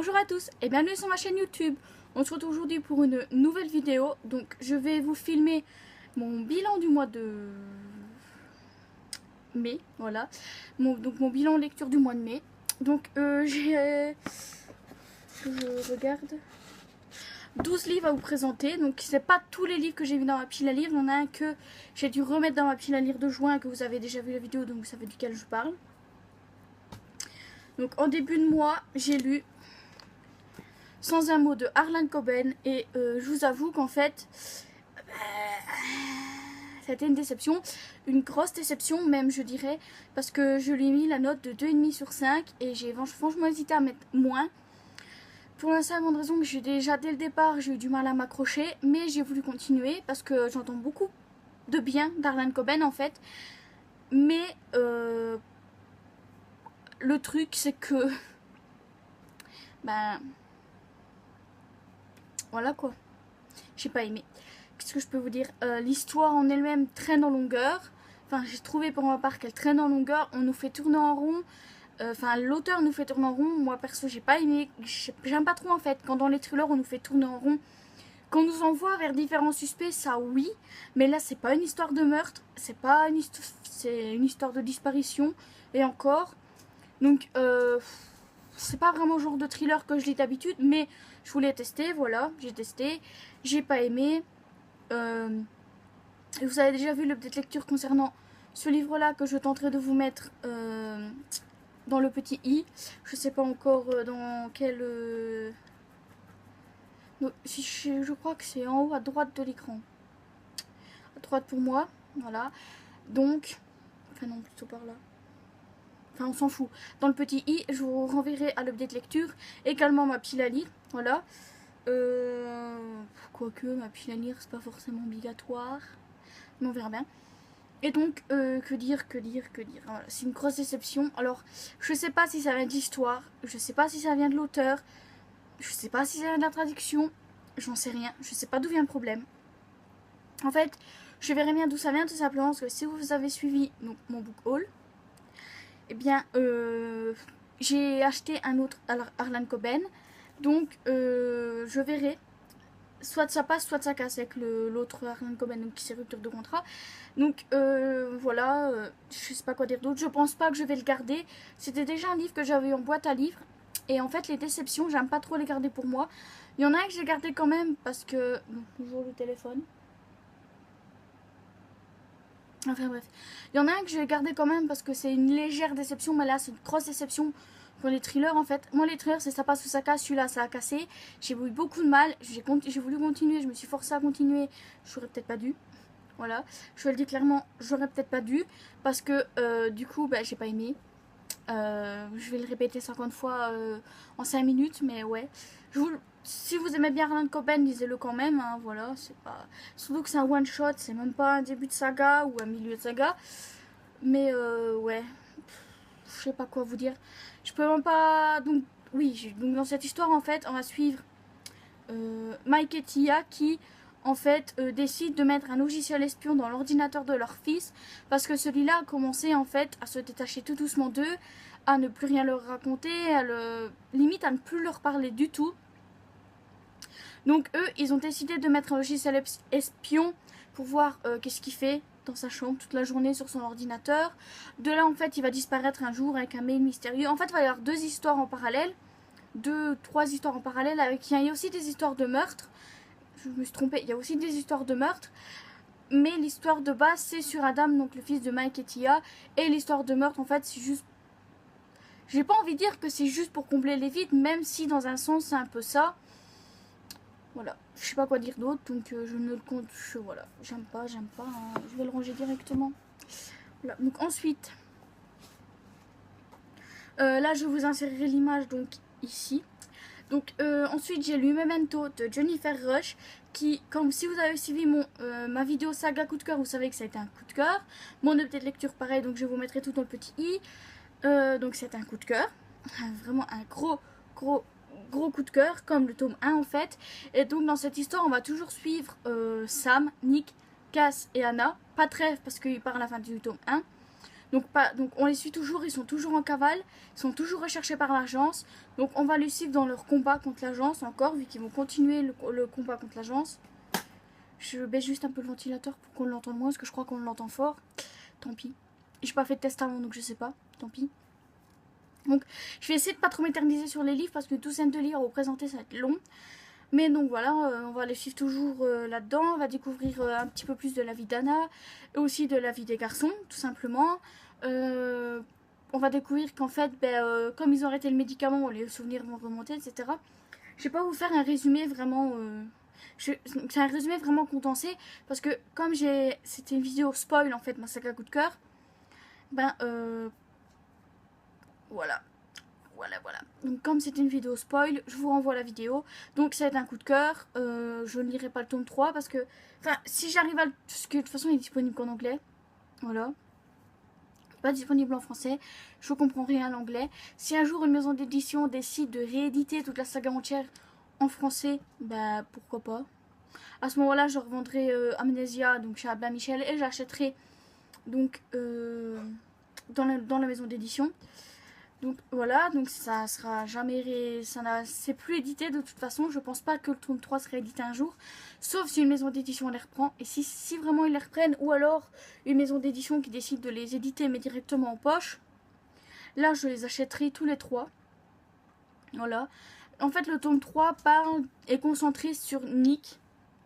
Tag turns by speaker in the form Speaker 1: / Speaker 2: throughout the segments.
Speaker 1: Bonjour à tous et bienvenue sur ma chaîne YouTube. On se retrouve aujourd'hui pour une nouvelle vidéo. Donc je vais vous filmer mon bilan du mois de mai. Voilà. Mon bilan lecture du mois de mai. Donc je regarde 12 livres à vous présenter. Donc c'est pas tous les livres que j'ai vu dans ma pile à lire. Il y en a un que j'ai dû remettre dans ma pile à lire de juin, que vous avez déjà vu la vidéo, donc vous savez duquel je parle. Donc en début de mois, j'ai lu Sans un mot de Harlan Coben et je vous avoue qu'en fait c'était une déception, une grosse déception même je dirais, parce que je lui ai mis la note de 2,5 sur 5 et j'ai franchement hésité à mettre moins. Pour la simple raison que j'ai déjà dès le départ j'ai eu du mal à m'accrocher, mais j'ai voulu continuer parce que j'entends beaucoup de bien d'Harlan Coben en fait. Mais le truc c'est que voilà quoi, j'ai pas aimé. Qu'est-ce que je peux vous dire, l'histoire en elle-même traîne en longueur. Enfin, j'ai trouvé pour ma part qu'elle traîne en longueur. On nous fait tourner en rond. Enfin, l'auteur nous fait tourner en rond. Moi, perso, j'ai pas aimé. J'aime pas trop en fait. Quand dans les thrillers, on nous fait tourner en rond. Qu'on nous envoie vers différents suspects, ça oui. Mais là, c'est pas une histoire de meurtre. C'est pas une histoire. C'est une histoire de disparition. Et encore. Donc, c'est pas vraiment le genre de thriller que je lis d'habitude. Mais je voulais tester. Voilà, j'ai testé. J'ai pas aimé. Vous avez déjà vu le petite lecture concernant ce livre là que je tenterai de vous mettre dans le petit i. Je sais pas encore dans quel je crois que c'est en haut à droite de l'écran, à droite pour moi, voilà. Donc enfin non, plutôt par là, enfin on s'en fout. Dans le petit i, je vous renverrai à l'update lecture, également ma pile à lire, voilà. Quoique ma pile à lire c'est pas forcément obligatoire, mais on verra bien. Et donc que dire, voilà, c'est une grosse déception. Alors je sais pas si ça vient de l'histoire, je sais pas si ça vient de l'auteur, je sais pas si ça vient de la traduction, j'en sais rien, je sais pas d'où vient le problème. En fait je verrai bien d'où ça vient, tout simplement parce que si vous avez suivi donc, mon book haul, eh bien j'ai acheté un autre Harlan Coben. Donc je verrai, soit ça passe, soit ça casse avec l'autre Harlan Coben, donc qui c'est rupture de contrat. Donc voilà, je sais pas quoi dire d'autre. Je pense pas que je vais le garder. C'était déjà un livre que j'avais en boîte à livres. Et en fait les déceptions, j'aime pas trop les garder pour moi. Il y en a un que j'ai gardé quand même parce que... Donc, toujours le téléphone. Enfin bref. Il y en a un que je vais garder quand même parce que c'est une légère déception. Mais là c'est une grosse déception. Pour les thrillers en fait, moi les thrillers c'est ça passe ou ça casse, celui-là ça a cassé, j'ai eu beaucoup de mal, j'ai voulu continuer, je me suis forcée à continuer, j'aurais peut-être pas dû, voilà, je le dis clairement, j'aurais peut-être pas dû, parce que du coup j'ai pas aimé, je vais le répéter 50 fois en 5 minutes, mais ouais, si vous aimez bien Harlan Coben, lisez-le quand même, hein, voilà, c'est pas, surtout que c'est un one shot, c'est même pas un début de saga ou un milieu de saga, mais ouais, je sais pas quoi vous dire. Je peux même pas. Donc, oui, donc dans cette histoire, en fait, on va suivre Mike et Tia qui, en fait, décident de mettre un logiciel espion dans l'ordinateur de leur fils parce que celui-là a commencé, en fait, à se détacher tout doucement d'eux, à ne plus rien leur raconter, limite à ne plus leur parler du tout. Donc, eux, ils ont décidé de mettre un logiciel espion pour voir qu'est-ce qu'il fait dans sa chambre toute la journée sur son ordinateur. De là en fait il va disparaître un jour avec un mail mystérieux. En fait il va y avoir deux histoires en parallèle, trois histoires en parallèle, avec il y a aussi des histoires de meurtre. Je me suis trompée, il y a aussi des histoires de meurtre, mais l'histoire de base c'est sur Adam, donc le fils de Mike et Tia, et l'histoire de meurtre en fait c'est juste, j'ai pas envie de dire que c'est juste pour combler les vides, même si dans un sens c'est un peu ça. Voilà, je sais pas quoi dire d'autre, donc je ne le compte, voilà, j'aime pas, hein, je vais le ranger directement. Voilà, donc ensuite, là je vous insérerai l'image donc ici. Donc ensuite j'ai lu Memento de Jennifer Rush, qui, comme si vous avez suivi ma vidéo saga coup de cœur, vous savez que ça a été un coup de cœur. Mon update de lecture pareil, donc je vous mettrai tout dans le petit i. Donc c'est un coup de cœur, vraiment un gros coup de cœur, comme le tome 1 en fait. Et donc dans cette histoire on va toujours suivre Sam, Nick, Cass et Anna. Pas de trêve parce qu'il part à la fin du tome 1. Donc on les suit toujours, ils sont toujours en cavale, ils sont toujours recherchés par l'agence. Donc on va les suivre dans leur combat contre l'agence encore, vu qu'ils vont continuer le combat contre l'agence. Je baisse juste un peu le ventilateur pour qu'on l'entende moins, parce que je crois qu'on l'entend fort. Tant pis. J'ai pas fait de test avant, donc je sais pas. Tant pis. Donc je vais essayer de pas trop m'éterniser sur les livres, parce que tout scène de lire ou présenter, ça va être long. Mais donc voilà, on va les suivre toujours là-dedans. On va découvrir un petit peu plus de la vie d'Anna, et aussi de la vie des garçons, tout simplement. On va découvrir qu'en fait, comme ils ont arrêté le médicament, les souvenirs vont remonter, etc. Je vais pas vous faire un résumé vraiment... c'est un résumé vraiment condensé, parce que comme c'était une vidéo spoil, en fait, ma saga coup de cœur, voilà. Voilà. Donc comme c'est une vidéo spoil, je vous renvoie la vidéo. Donc ça va être un coup de cœur. Je ne lirai pas le tome 3 parce que... Enfin, si j'arrive à... Parce que de toute façon, il est disponible qu'en anglais. Voilà. Pas disponible en français. Je comprends rien à l'anglais. Si un jour une maison d'édition décide de rééditer toute la saga entière en français, pourquoi pas. À ce moment-là, je revendrai Amnesia, donc chez Albin Michel, et j'achèterai donc dans la maison d'édition. Donc voilà, donc ça sera jamais... C'est plus édité de toute façon. Je pense pas que le tome 3 sera édité un jour. Sauf si une maison d'édition les reprend. Et si vraiment ils les reprennent, ou alors une maison d'édition qui décide de les éditer mais directement en poche, là je les achèterai tous les 3. Voilà. En fait le tome 3 est concentré sur Nick.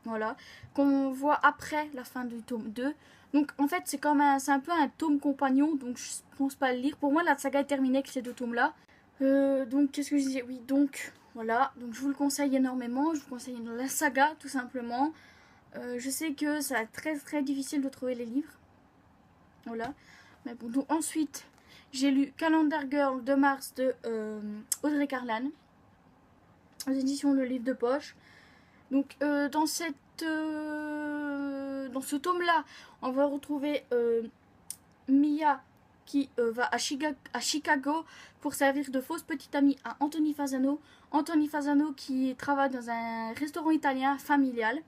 Speaker 1: Voilà. Qu'on voit après la fin du tome 2. Donc en fait c'est un peu un tome compagnon, donc je pense pas le lire. Pour moi la saga est terminée avec ces 2 tomes là. Donc qu'est-ce que je disais? Oui, donc voilà, donc je vous le conseille énormément. Je vous conseille la saga tout simplement. Je sais que ça va être très très difficile de trouver les livres. Voilà. Mais bon, donc ensuite j'ai lu Calendar Girl de mars de Audrey Carlan, aux éditions Le Livre de Poche. Donc dans ce tome-là, on va retrouver Mia qui va à Chicago pour servir de fausse petite amie à Anthony Fasano. Anthony Fasano qui travaille dans un restaurant italien familial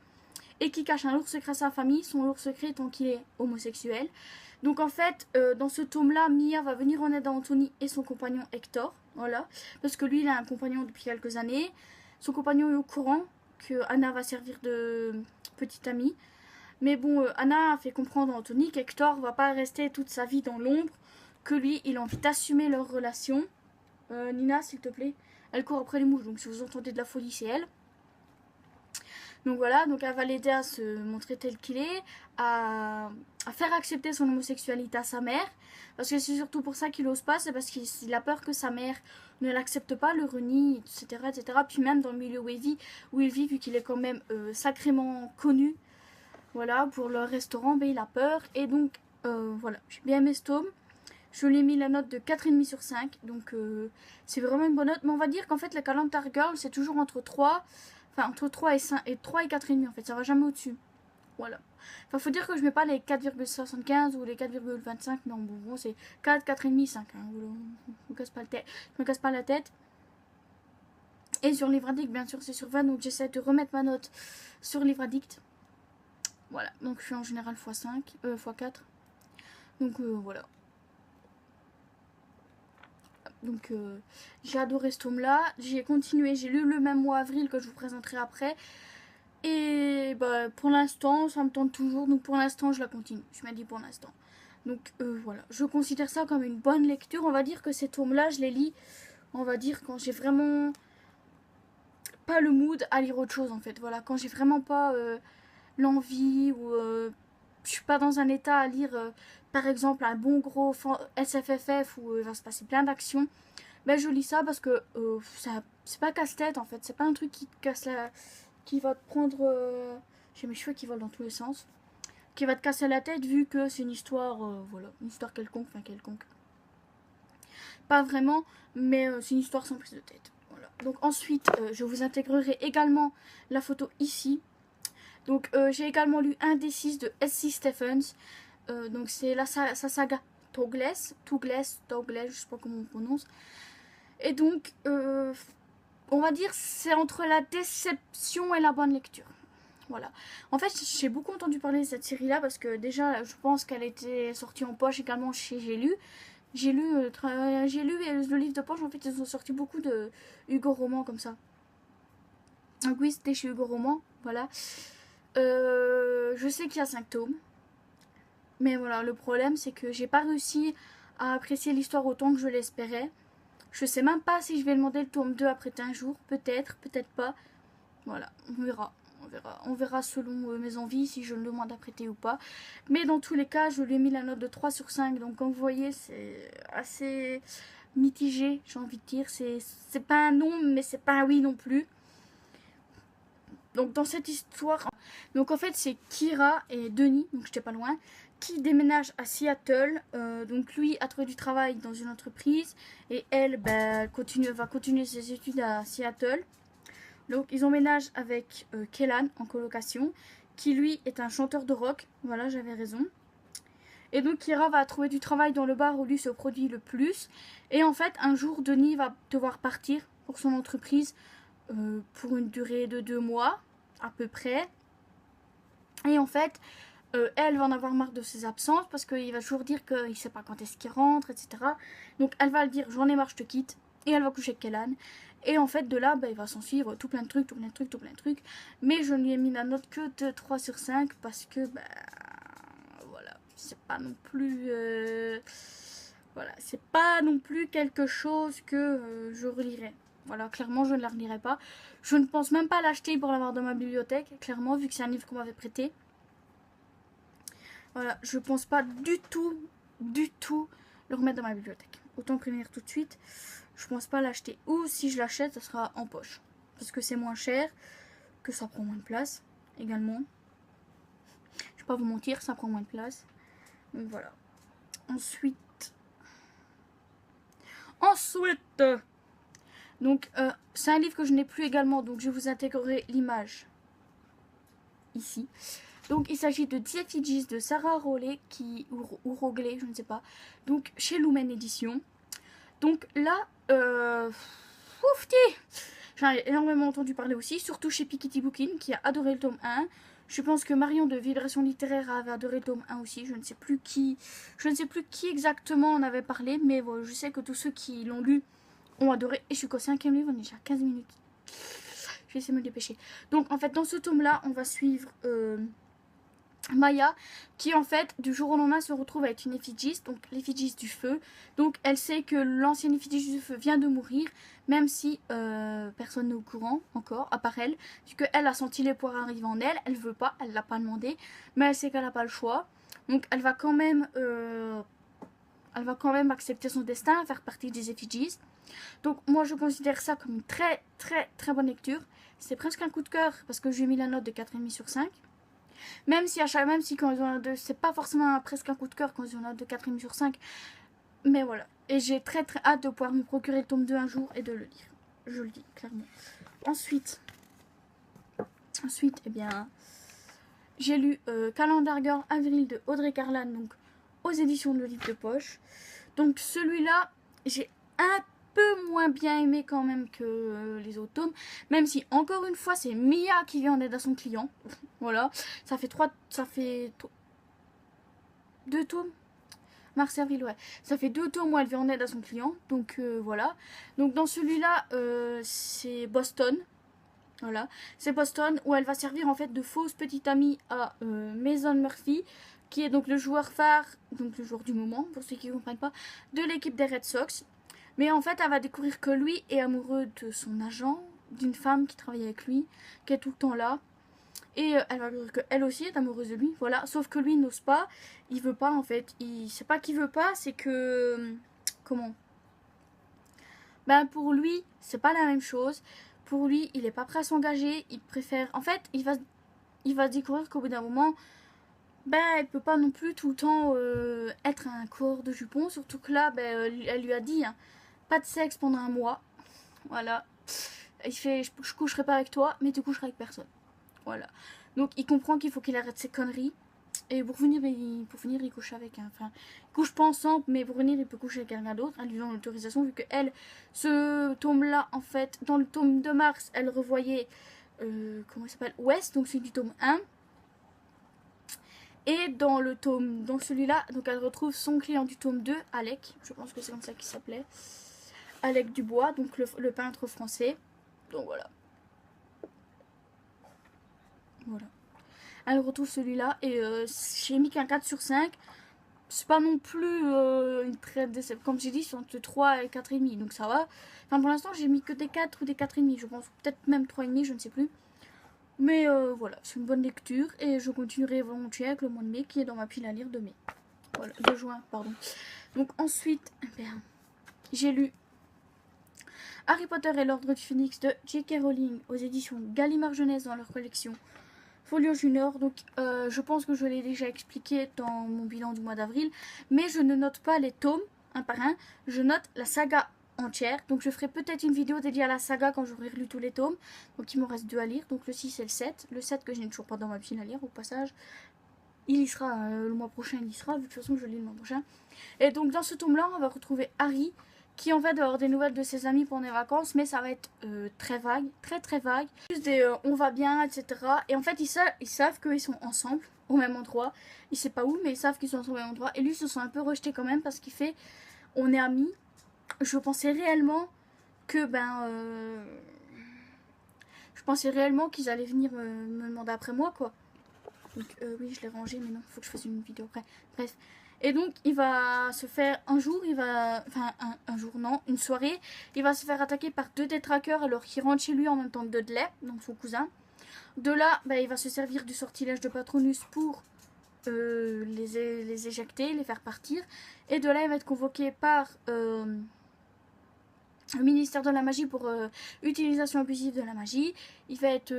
Speaker 1: et qui cache un lourd secret à sa famille, son lourd secret étant qu'il est homosexuel. Donc en fait, dans ce tome-là, Mia va venir en aide à Anthony et son compagnon Hector. Voilà, parce que lui, il a un compagnon depuis quelques années. Son compagnon est au courant que Anna va servir de petite amie. Mais bon, Anna a fait comprendre à Anthony qu'Hector va pas rester toute sa vie dans l'ombre, que lui, il a envie d'assumer leur relation. Nina, s'il te plaît. Elle court après les mouches, donc si vous entendez de la folie, c'est elle. Donc voilà, donc elle va l'aider à se montrer tel qu'il est, à faire accepter son homosexualité à sa mère. Parce que c'est surtout pour ça qu'il n'ose pas, c'est parce qu'il a peur que sa mère ne l'accepte pas, le renie, etc., etc. Puis même dans le milieu où il vit, vu qu'il est quand même sacrément connu, voilà, pour le restaurant, il a peur. Et donc, voilà, j'ai bien aimé ce tome. Je lui ai mis la note de 4,5 sur 5. Donc, c'est vraiment une bonne note. Mais on va dire qu'en fait, la Calendar Girl, c'est toujours entre 3 et 5, et 3 et 4,5 en fait. Ça va jamais au-dessus. Voilà. Enfin, faut dire que je mets pas les 4,75 ou les 4,25. Non, bon, c'est 4, 4,5, 5. Hein. Je me casse pas la tête. Et sur Livre Addict, bien sûr, c'est sur 20. Donc, j'essaie de remettre ma note sur Livre Addict. Voilà, donc je suis en général x5, x4. Donc voilà. Donc j'ai adoré ce tome-là. J'ai continué, j'ai lu le même mois avril que je vous présenterai après. Et pour l'instant, ça me tente toujours. Donc pour l'instant, je la continue. Je m'ai dit pour l'instant. Donc voilà, je considère ça comme une bonne lecture. On va dire que ces tomes-là, je les lis, on va dire, quand j'ai vraiment pas le mood à lire autre chose en fait. Voilà, quand j'ai vraiment pas... l'envie ou je suis pas dans un état à lire par exemple un bon gros SFFF où il va se passer plein d'actions, je lis ça parce que c'est pas casse-tête en fait, c'est pas un truc qui te casse qui va te prendre j'ai mes cheveux qui volent dans tous les sens, qui va te casser la tête vu que c'est une histoire voilà, une histoire quelconque, pas vraiment, mais c'est une histoire sans prise de tête. Voilà. Donc ensuite je vous intégrerai également la photo ici. Donc j'ai également lu un des 6 de S.C. Stephens. Donc c'est sa saga Togles, je sais pas comment on prononce. Et donc on va dire c'est entre la déception et la bonne lecture. Voilà. En fait, j'ai beaucoup entendu parler de cette série-là parce que déjà, je pense qu'elle était sortie en poche également chez J'ai lu. J'ai lu et le livre de poche, en fait, ils ont sorti beaucoup de Hugo Roman comme ça. Donc oui, c'était chez Hugo Roman, voilà. Je sais qu'il y a 5 tomes. Mais voilà, le problème, c'est que j'ai pas réussi à apprécier l'histoire autant que je l'espérais. Je sais même pas si je vais demander le tome 2 après 15 jours. Peut-être, peut-être pas. Voilà, on verra. On verra selon mes envies si je le demande à prêter ou pas. Mais dans tous les cas, je lui ai mis la note de 3 sur 5. Donc comme vous voyez, c'est assez mitigé, j'ai envie de dire. C'est pas un non, mais c'est pas un oui non plus. Donc dans cette histoire, donc en fait c'est Kira et Denis, donc j'étais pas loin, qui déménagent à Seattle. Donc lui a trouvé du travail dans une entreprise et elle, va continuer ses études à Seattle. Donc ils emménagent avec Kellan en colocation, qui lui est un chanteur de rock. Voilà, j'avais raison. Et donc Kira va trouver du travail dans le bar où lui se produit le plus. Et en fait, un jour, Denis va devoir partir pour son entreprise pour une durée de 2 mois, à peu près. Et en fait, elle va en avoir marre de ses absences parce qu'il va toujours dire qu'il ne sait pas quand est-ce qu'il rentre, etc. Donc elle va le dire, j'en ai marre, je te quitte. Et elle va coucher avec Kellan. Et en fait, de là, il va s'en suivre tout plein de trucs. Mais je ne lui ai mis la note que de 3 sur 5 parce que, voilà, c'est pas non plus... voilà, c'est pas non plus quelque chose que je relirai. Voilà, clairement, je ne la relirai pas. Je ne pense même pas l'acheter pour l'avoir dans ma bibliothèque, clairement, vu que c'est un livre qu'on m'avait prêté. Voilà, je pense pas du tout le remettre dans ma bibliothèque. Autant prévenir tout de suite, je pense pas l'acheter. Ou si je l'achète, ça sera en poche. Parce que c'est moins cher, que ça prend moins de place également. Je vais pas vous mentir, ça prend moins de place. Donc voilà. Ensuite, donc c'est un livre que je n'ai plus également, donc je vous intégrerai l'image ici. Donc il s'agit de The Effigies de Sarah Rowley, ou Rogley, je ne sais pas. Donc chez Lumen Édition. Donc là, oufti, j'en ai énormément entendu parler aussi, surtout chez Piketty Bookin qui a adoré le tome 1. Je pense que Marion de Vibration Littéraire avait adoré le tome 1 aussi. Je ne sais plus qui exactement en avait parlé, mais bon, je sais que tous ceux qui l'ont lu ont adoré. Et je suis qu'au 5e livre, on est déjà à 15 minutes. Je vais essayer de me dépêcher. Donc en fait, dans ce tome-là, on va suivre Maya, qui en fait du jour au lendemain se retrouve avec une effigie, donc l'effigie du feu. Donc elle sait que l'ancienne effigie du feu vient de mourir, même si personne n'est au courant encore, à part elle, vu qu'elle a senti les poires arriver en elle. Elle veut pas, elle l'a pas demandé, mais elle sait qu'elle n'a pas le choix. Donc elle va quand même accepter son destin, faire partie des effigies. Donc moi je considère ça comme une très bonne lecture. C'est presque un coup de cœur parce que je lui ai mis la note de 4,5 sur 5. Même si quand ils ont un 2, c'est pas forcément presque un coup de cœur quand ils ont un 2, 4,5 sur 5. Mais voilà. Et j'ai très hâte de pouvoir me procurer le tome 2 un jour et de le lire. Je le dis clairement. Ensuite, eh bien, j'ai lu Calendar Girl Avril de Audrey Carlan, donc aux éditions de Livre de Poche. Donc celui-là, j'ai un peu moins bien aimé quand même que les autres tomes, même si encore une fois c'est Mia qui vient en aide à son client. Voilà, ça fait 2 tomes, mars avril, ouais, ça fait 2 tomes où elle vient en aide à son client. Donc voilà, donc dans celui-là c'est Boston. Voilà, c'est Boston où elle va servir en fait de fausse petite amie à Mason Murphy, qui est donc le joueur phare, donc le joueur du moment pour ceux qui ne comprennent pas, de l'équipe des Red Sox. Mais en fait, elle va découvrir que lui est amoureux de son agent, d'une femme qui travaille avec lui, qui est tout le temps là. Et elle va découvrir qu'elle aussi est amoureuse de lui, voilà. Sauf que lui n'ose pas, il veut pas en fait. C'est pas qu'il veut pas, c'est que... Comment? Ben pour lui, c'est pas la même chose. Pour lui, il est pas prêt à s'engager, il préfère... En fait, il va découvrir qu'au bout d'un moment... Ben, elle peut pas non plus tout le temps être un coureur de jupons. Surtout que là, elle lui a dit... Hein, pas de sexe pendant 1 mois. Voilà. Il fait, je coucherai pas avec toi, mais tu coucheras avec personne. Voilà. Donc il comprend qu'il faut qu'il arrête ses conneries. Et pour venir, il couche avec un... Enfin, ils couchent pas ensemble, mais pour venir, il peut coucher avec quelqu'un d'autre, en lui donnant l'autorisation, vu que elle, ce tome-là, en fait, dans le tome de mars, elle revoyait comment il s'appelle, Ouest, donc c'est du tome 1. Et dans le tome, dans celui-là, donc elle retrouve son client du tome 2, Alec, je pense que c'est comme ça qu'il s'appelait, Alec Dubois, donc le peintre français. Donc voilà. Voilà. Elle retrouve celui-là et j'ai mis qu'un 4 sur 5. C'est pas non plus une très déception. Comme j'ai dit, c'est entre 3 et 4,5, donc ça va. Enfin, pour l'instant, j'ai mis que des 4 ou des 4,5, je pense. Peut-être même 3,5, je ne sais plus. Mais voilà, c'est une bonne lecture et je continuerai volontiers avec le mois de mai qui est dans ma pile à lire de mai. Voilà, de juin, pardon. Donc ensuite, j'ai lu Harry Potter et l'Ordre du Phénix de J.K. Rowling aux éditions Gallimard Jeunesse dans leur collection Folio Junior. Donc je pense que je l'ai déjà expliqué dans mon bilan du mois d'avril, mais je ne note pas les tomes un par un, je note la saga entière. Donc je ferai peut-être une vidéo dédiée à la saga quand j'aurai lu tous les tomes. Donc il m'en reste 2 à lire, donc le 6 et le 7. Le 7 que je n'ai toujours pas dans ma pile à lire au passage. Il y sera le mois prochain, il y sera, de toute façon je lis le mois prochain. Et donc dans ce tome-là, on va retrouver Harry, qui en fait va avoir des nouvelles de ses amis pendant les vacances, mais ça va être très vague, très vague. Juste des on va bien, etc. Et en fait ils savent qu'ils sont ensemble au même endroit. Il sait pas où, mais ils savent qu'ils sont ensemble au même endroit. Et lui se sent un peu rejeté quand même parce qu'il fait on est amis. Je pensais réellement que je pensais réellement qu'ils allaient venir me demander après moi, quoi. Donc oui, je l'ai rangé, mais non, il faut que je fasse une vidéo après. Bref. Et donc, il va se faire un jour, enfin, un jour, non, une soirée, il va se faire attaquer par 2 détraqueurs alors qu'il rentre chez lui en même temps que Dudley, donc son cousin. De là, il va se servir du sortilège de Patronus pour les éjecter, les faire partir. Et de là, il va être convoqué par le ministère de la magie pour utilisation abusive de la magie. Il va être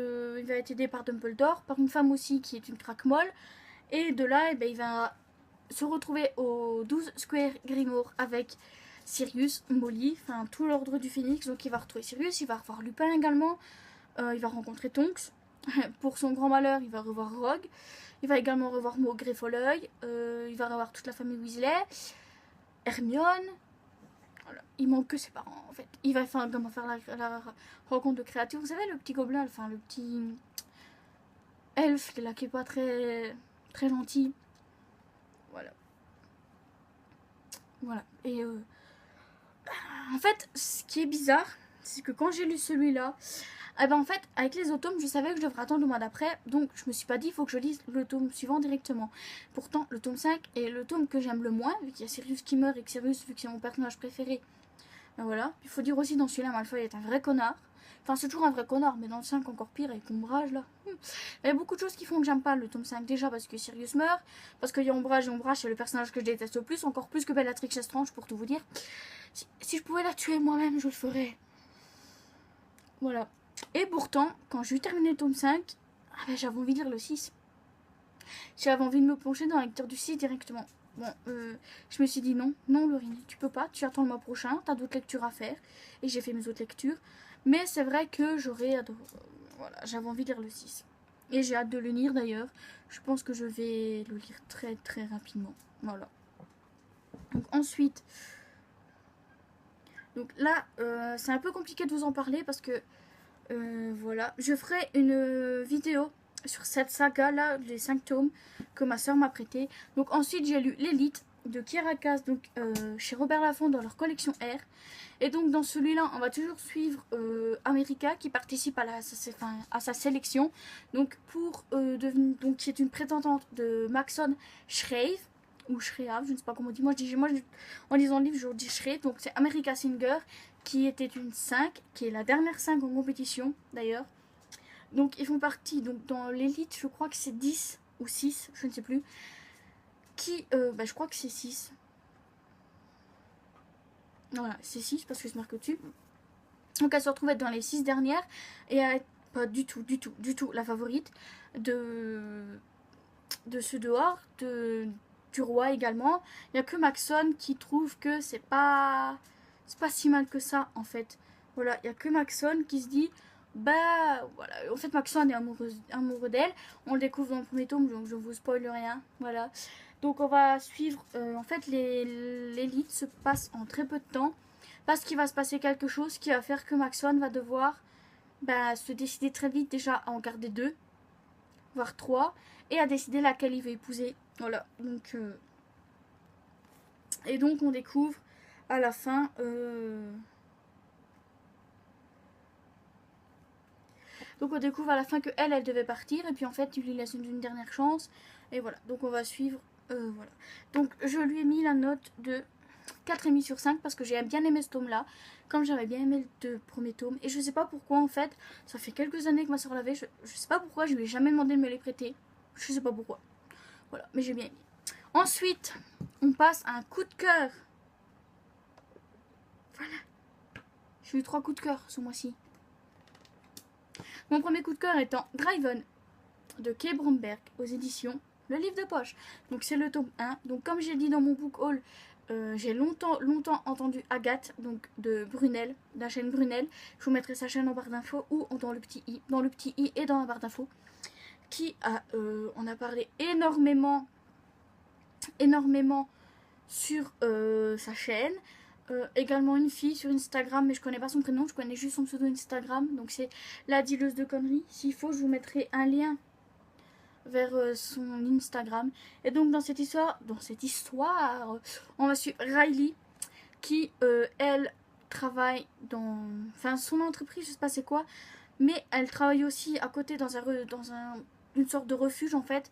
Speaker 1: aidé par Dumbledore, par une femme aussi qui est une craque-molle. Et de là, il va se retrouver au 12 Square Grimoire avec Sirius, Molly, enfin tout l'ordre du Phénix. Donc il va retrouver Sirius, il va revoir Lupin également. Il va rencontrer Tonks. Pour son grand malheur, il va revoir Rogue. Il va également revoir Maugrey Folleuil. Il va revoir toute la famille Weasley. Hermione. Voilà. Il manque que ses parents en fait. Il va faire la rencontre de créatures. Vous savez, le petit gobelin, enfin le petit elfe là, qui est pas très gentil. Voilà. Voilà. Et en fait, ce qui est bizarre, c'est que quand j'ai lu celui-là, en fait, avec les autres tomes, je savais que je devrais attendre le mois d'après. Donc, je me suis pas dit, il faut que je lise le tome suivant directement. Pourtant, le tome 5 est le tome que j'aime le moins, vu qu'il y a Sirius qui meurt et que Sirius, vu que c'est mon personnage préféré. Ben voilà. Il faut dire aussi, dans celui-là, Malfoy est un vrai connard. Enfin, c'est toujours un vrai connard, mais dans le 5, encore pire, avec Ombrage, là. Il y a beaucoup de choses qui font que j'aime pas le tome 5. Déjà, parce que Sirius meurt, parce qu'il y a Ombrage, et Ombrage, c'est le personnage que je déteste le plus, encore plus que Bellatrix Lestrange, pour tout vous dire. Si je pouvais la tuer moi-même, je le ferais. Voilà. Et pourtant, quand j'ai eu terminé le tome 5, j'avais envie de lire le 6. J'avais envie de me plonger dans la lecture du 6 directement. Bon, je me suis dit non, Laurine, tu peux pas, tu attends le mois prochain, t'as d'autres lectures à faire. Et j'ai fait mes autres lectures. Mais c'est vrai que voilà, j'avais envie de lire le 6. Et j'ai hâte de le lire d'ailleurs. Je pense que je vais le lire très rapidement. Voilà. Donc ensuite, donc là, c'est un peu compliqué de vous en parler parce que voilà, je ferai une vidéo sur cette saga là, les 5 tomes que ma soeur m'a prêté. Donc ensuite j'ai lu l'élite de Kirakas, donc chez Robert Laffont dans leur collection R. Et donc dans celui-là on va toujours suivre America qui participe à sa sélection. Donc pour devenir, donc qui est une prétendante de Maxon Shreve ou Shreve, je ne sais pas comment on dit. Moi en lisant le livre je dis Shreve. Donc c'est America Singer qui était une 5, qui est la dernière 5 en compétition d'ailleurs. Donc ils font partie, donc dans l'élite je crois que c'est 10 ou 6, je ne sais plus. Qui, je crois que c'est 6. Voilà, c'est 6 parce que je marque au-dessus. Donc elle se retrouve être dans les 6 dernières et elle n'est pas du tout la favorite de ceux dehors, du roi également. Il n'y a que Maxon qui trouve que c'est pas si mal que ça en fait. Voilà, il n'y a que Maxon qui se dit voilà, en fait Maxon est amoureux d'elle. On le découvre dans le premier tome, donc je vous spoil rien. Voilà. Donc on va suivre, en fait l'élite se passe en très peu de temps parce qu'il va se passer quelque chose qui va faire que Maxon va devoir bah, se décider très vite déjà à en garder 2, voire 3, et à décider laquelle il veut épouser. Voilà, donc... Et donc on découvre à la fin... Donc on découvre à la fin que elle devait partir, et puis en fait il lui laisse une dernière chance, et voilà, donc on va suivre, voilà. Donc je lui ai mis la note de 4,5 sur 5 parce que j'ai bien aimé ce tome là, comme j'avais bien aimé le 2 premiers tomes, et je sais pas pourquoi en fait, ça fait quelques années que ma soeur l'avait, je sais pas pourquoi, je lui ai jamais demandé de me les prêter, je sais pas pourquoi, voilà, mais j'ai bien aimé. Ensuite, on passe à un coup de cœur, voilà, j'ai eu 3 coups de cœur ce mois-ci. Mon premier coup de cœur étant Driven de Kay Bromberg aux éditions Le Livre de Poche. Donc c'est le tome 1. Donc comme j'ai dit dans mon book haul, j'ai longtemps entendu Agathe, donc de Brunel, de la chaîne Brunel. Je vous mettrai sa chaîne en barre d'infos ou dans le petit i et dans la barre d'infos. Qui a, on a parlé énormément sur sa chaîne. Également une fille sur Instagram, mais je connais pas son prénom, je connais juste son pseudo Instagram, donc c'est la dealeuse de conneries. S'il faut, je vous mettrai un lien vers son Instagram. Et donc dans cette histoire, on va suivre Riley qui, elle, travaille dans, enfin son entreprise, je sais pas c'est quoi, mais elle travaille aussi à côté dans une sorte de refuge en fait,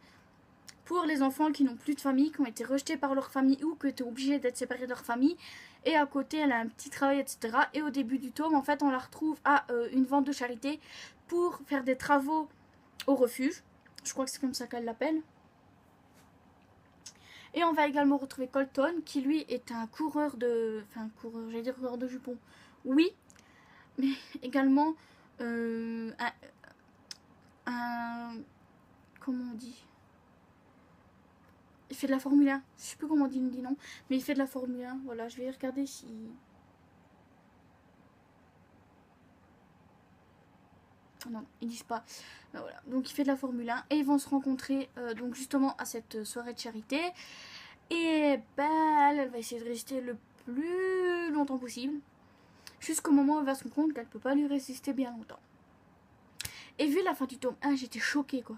Speaker 1: pour les enfants qui n'ont plus de famille, qui ont été rejetés par leur famille ou qui étaient obligés d'être séparés de leur famille. Et à côté, elle a un petit travail, etc. Et au début du tome, en fait, on la retrouve à une vente de charité pour faire des travaux au refuge. Je crois que c'est comme ça qu'elle l'appelle. Et on va également retrouver Colton, qui lui est un coureur de... Enfin, j'allais dire coureur de jupons. Oui, mais également comment on dit ? Il fait de la Formule 1. Je sais plus comment on dit non. Mais il fait de la Formule 1. Voilà, je vais regarder si... Non, ils disent pas. Ben voilà. Donc il fait de la Formule 1. Et ils vont se rencontrer donc justement à cette soirée de charité. Et ben, elle va essayer de rester le plus longtemps possible. Jusqu'au moment où elle va se rendre compte qu'elle peut pas lui résister bien longtemps. Et vu la fin du tome 1, j'étais choquée quoi.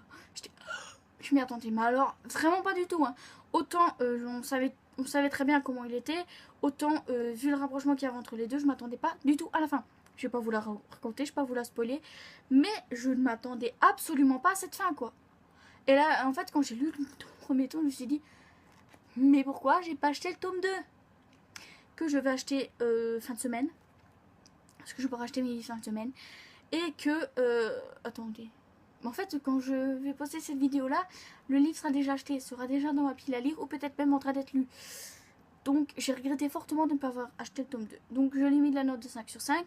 Speaker 1: Je m'y attendais, mais alors vraiment pas du tout. Hein. Autant on savait très bien comment il était, autant vu le rapprochement qu'il y avait entre les deux, je m'attendais pas du tout à la fin. Je vais pas vous la raconter, je vais pas vous la spoiler, mais je ne m'attendais absolument pas à cette fin quoi. Et là, en fait, quand j'ai lu le premier tome, je me suis dit, mais pourquoi j'ai pas acheté le tome 2 que je vais acheter fin de semaine, parce que je peux racheter mes fins de semaine, et que attendez. En fait, quand je vais poster cette vidéo-là, le livre sera déjà acheté, sera déjà dans ma pile à lire, ou peut-être même en train d'être lu. Donc, j'ai regretté fortement de ne pas avoir acheté le tome 2. Donc, je lui ai mis de la note de 5 sur 5,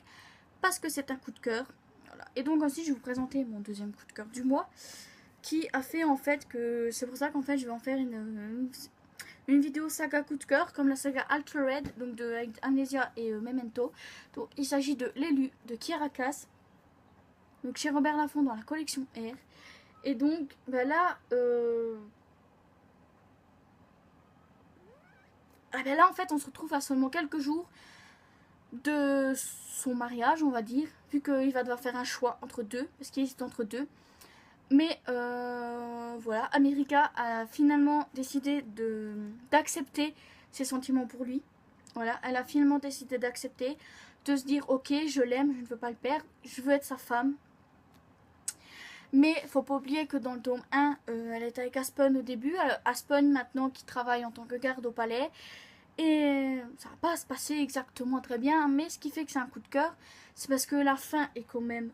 Speaker 1: parce que c'est un coup de cœur. Voilà. Et donc, ensuite, je vais vous présenter mon deuxième coup de cœur du mois, qui a fait, en fait, que... C'est pour ça qu'en fait, je vais en faire une vidéo saga coup de cœur, comme la saga Ultra Red, donc de Amnesia et Memento. Donc, il s'agit de L'élu de Kiera Cass, donc chez Robert Laffont dans la collection R. Et donc bah là là en fait on se retrouve à seulement quelques jours de son mariage, on va dire, vu qu'il va devoir faire un choix entre deux, parce qu'il hésite entre deux. Mais voilà, America a finalement décidé d'accepter ses sentiments pour lui. Voilà, elle a finalement décidé d'accepter, de se dire ok, je l'aime, je ne veux pas le perdre, je veux être sa femme. Mais faut pas oublier que dans le tome 1, elle était avec Aspen au début. Aspen maintenant qui travaille en tant que garde au palais. Et ça va pas se passer exactement très bien. Mais ce qui fait que c'est un coup de cœur, c'est parce que la fin est quand même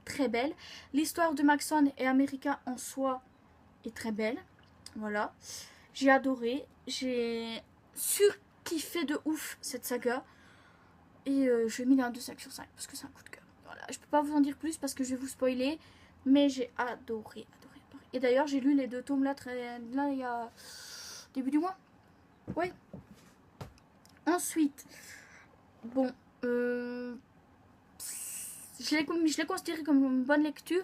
Speaker 1: très belle. L'histoire de Maxon et America en soi est très belle. Voilà. J'ai adoré. J'ai surkiffé de ouf cette saga. Et je lui ai mis un 2,5 sur 5 parce que c'est un coup de cœur. Voilà. Je peux pas vous en dire plus parce que je vais vous spoiler. Mais j'ai adoré. Et d'ailleurs, j'ai lu les 2 tomes là, il y a début du mois. Oui. Ensuite, bon, je l'ai considéré comme une bonne lecture.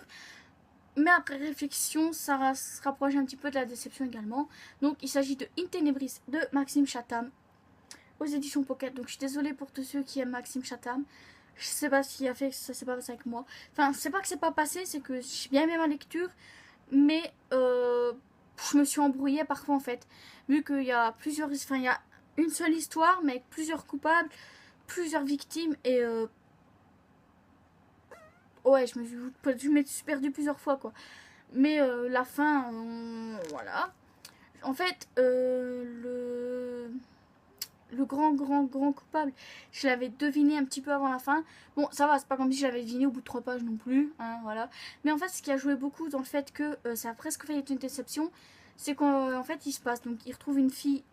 Speaker 1: Mais après réflexion, ça se rapproche un petit peu de la déception également. Donc, il s'agit de In Tenebris de Maxime Chatham aux éditions Pocket. Donc, je suis désolée pour tous ceux qui aiment Maxime Chatham. Je sais pas ce qui a fait que ça s'est pas passé avec moi. Enfin, c'est pas que c'est pas passé, c'est que j'ai bien aimé ma lecture, mais je me suis embrouillée parfois en fait. Vu qu'il y a plusieurs. Enfin, il y a une seule histoire, mais avec plusieurs coupables, plusieurs victimes, et ouais, je me suis perdue plusieurs fois quoi. Mais la fin, voilà. En fait, le grand coupable, je l'avais deviné un petit peu avant la fin. Bon, ça va, c'est pas comme si je l'avais deviné au bout de 3 pages non plus, hein, voilà. Mais en fait, ce qui a joué beaucoup dans le fait que ça a presque fait une déception, c'est qu'en fait, il se passe. Donc, il retrouve une fille.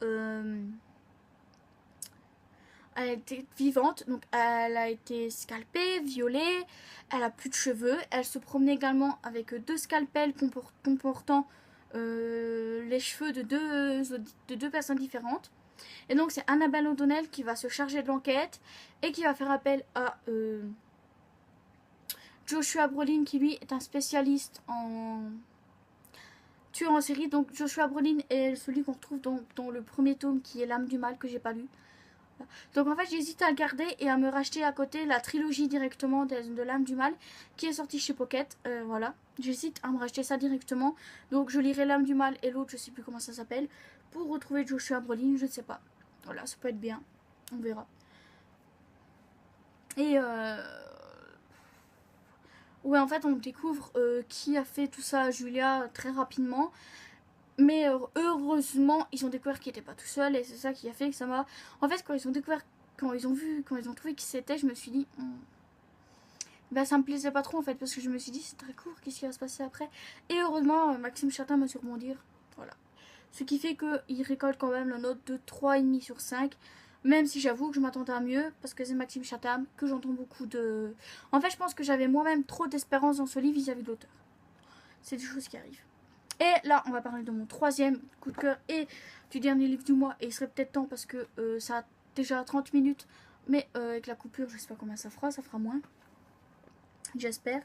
Speaker 1: Elle était vivante, donc elle a été scalpée, violée, elle a plus de cheveux. Elle se promenait également avec deux scalpels comportant les cheveux de deux personnes différentes. Et donc c'est Annabelle O'Donnell qui va se charger de l'enquête et qui va faire appel à Joshua Brolin, qui lui est un spécialiste en tueur en série. Donc Joshua Brolin est celui qu'on retrouve dans le premier tome qui est L'âme du mal, que j'ai pas lu. Donc en fait j'hésite à le garder et à me racheter à côté la trilogie directement de l'âme du mal qui est sortie chez Pocket. Voilà, j'hésite à me racheter ça directement. Donc je lirai l'âme du mal et l'autre, je sais plus comment ça s'appelle, pour retrouver Joshua Brolin, je ne sais pas. Voilà, ça peut être bien, on verra. Et ouais, en fait on découvre qui a fait tout ça à Julia très rapidement. Mais heureusement, ils ont découvert qu'il n'était pas tout seul, et c'est ça qui a fait que ça m'a... En fait, quand ils ont découvert, quand ils ont trouvé qui c'était, je me suis dit... Bah, ça me plaisait pas trop en fait, parce que je me suis dit c'est très court, qu'est-ce qui va se passer après. Et heureusement, Maxime Chatin m'a su rebondir. Voilà. Ce qui fait qu'il récolte quand même la note de 3,5 sur 5. Même si j'avoue que je m'attendais à mieux, parce que c'est Maxime Chatham, que j'entends beaucoup de... En fait, je pense que j'avais moi-même trop d'espérance dans ce livre vis-à-vis de l'auteur. C'est des choses qui arrivent. Et là, on va parler de mon troisième coup de cœur et du dernier livre du mois. Et il serait peut-être temps parce que ça a déjà 30 minutes. Mais avec la coupure, je sais pas combien ça fera moins. J'espère.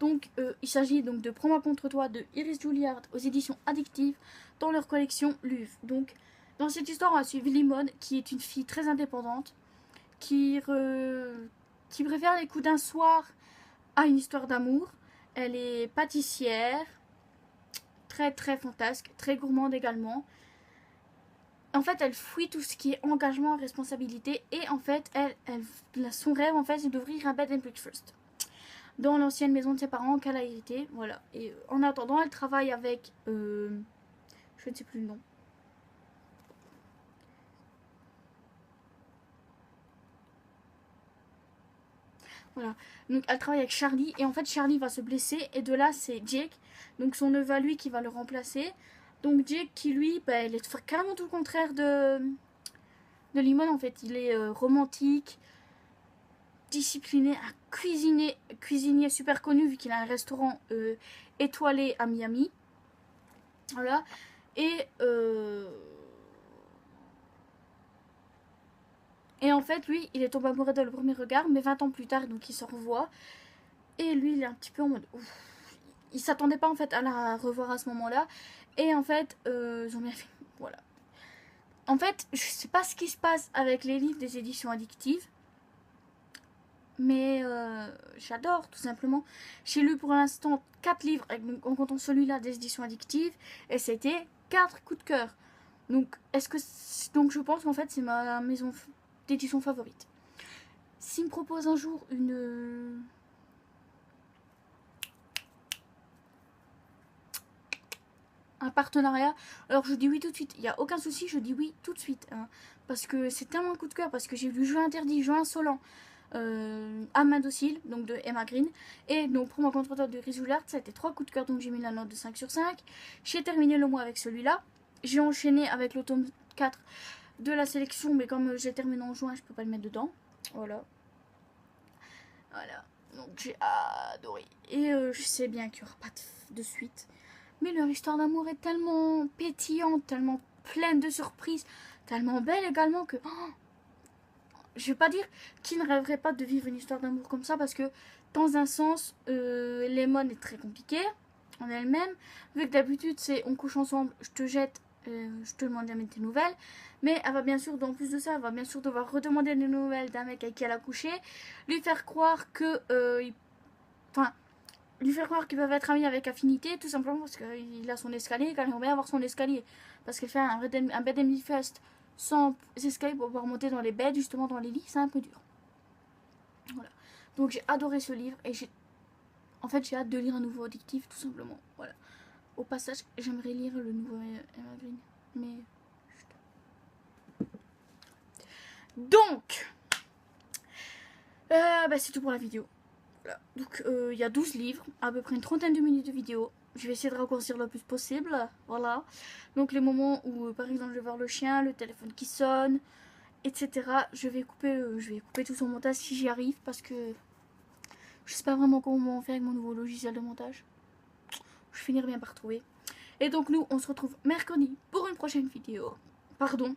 Speaker 1: Donc, il s'agit donc de Prends-moi contre toi de Iris Juilliard aux éditions Addictives dans leur collection Luve. Donc, dans cette histoire, on va suivre Limone, qui est une fille très indépendante, qui préfère les coups d'un soir à une histoire d'amour. Elle est pâtissière, très très fantasque, très gourmande également. En fait, elle fuit tout ce qui est engagement, responsabilité, et en fait, son rêve en fait, c'est d'ouvrir un bed and breakfast dans l'ancienne maison de ses parents qu'elle a hérité, voilà. Et en attendant, elle travaille avec, je ne sais plus le nom. Voilà. Donc elle travaille avec Charlie, et en fait Charlie va se blesser, et de là c'est Jake, donc son neveu à lui, qui va le remplacer. Donc Jake qui lui, bah, il est carrément tout le contraire de Limon en fait. Il est romantique, discipliné, un cuisinier super connu vu qu'il a un restaurant étoilé à Miami. Voilà. Et en fait, lui, il est tombé amoureux dès le premier regard, mais 20 ans plus tard, donc il se revoit. Et lui, il est un petit peu en mode... Ouf. Il s'attendait pas en fait à la revoir à ce moment-là. Et en fait, ils ont bien fait... Voilà. En fait, je sais pas ce qui se passe avec les livres des éditions Addictives. Mais j'adore, tout simplement. J'ai lu pour l'instant 4 livres, en comptant celui-là des éditions Addictives. Et c'était 4 coups de cœur. Donc, donc je pense qu'en fait, c'est ma maison d'édition favorite. S'il me propose un jour un partenariat, alors je dis oui tout de suite. Il n'y a aucun souci, je dis oui tout de suite. Hein, parce que c'est tellement un coup de cœur. Parce que j'ai lu Jeu interdit, Jeu insolent, à main docile, donc de Emma Green, et donc pour mon contre-toi de Iris Juilliard, ça a été 3 coups de cœur, donc j'ai mis la note de 5 sur 5. J'ai terminé le mois avec celui-là. J'ai enchaîné avec le tome 4 de la sélection, mais comme j'ai terminé en juin, je peux pas le mettre dedans. Voilà. Voilà. Donc j'ai adoré. Et je sais bien qu'il n'y aura pas de suite. Mais leur histoire d'amour est tellement pétillante, tellement pleine de surprises, tellement belle également que... Oh, je vais pas dire qui ne rêverait pas de vivre une histoire d'amour comme ça, parce que dans un sens, Lemon est très compliquée en elle-même. Vu que d'habitude c'est on couche ensemble, je te jette je te demande jamais tes nouvelles. Mais elle va bien sûr, en plus de ça, elle va bien sûr devoir redemander des nouvelles d'un mec avec qui elle a couché, lui faire croire que, lui faire croire qu'ils peuvent être amis avec affinité, tout simplement parce qu'il a son escalier, quand il aimerait bien avoir son escalier, parce qu'elle fait un bed and breakfast sans escalier pour pouvoir monter dans les beds, justement dans les lits, c'est un peu dur. Voilà. Donc j'ai adoré ce livre et j'ai hâte de lire un nouveau détective, tout simplement. Voilà. Au passage, j'aimerais lire le nouveau Emma Green, mais donc, c'est tout pour la vidéo. Voilà. Donc, il y a 12 livres, à peu près une trentaine de minutes de vidéo. Je vais essayer de raccourcir le plus possible. Voilà. Donc, les moments où, par exemple, je vais voir le chien, le téléphone qui sonne, etc. Je vais couper tout son montage si j'y arrive parce que je sais pas vraiment comment faire avec mon nouveau logiciel de montage. Je finirai bien par trouver. Et donc, nous, on se retrouve mercredi pour une prochaine vidéo. Pardon.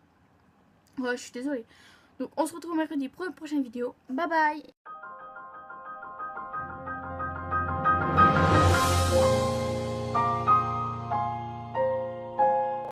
Speaker 1: Ouais, je suis désolée. Donc, on se retrouve mercredi pour une prochaine vidéo. Bye bye.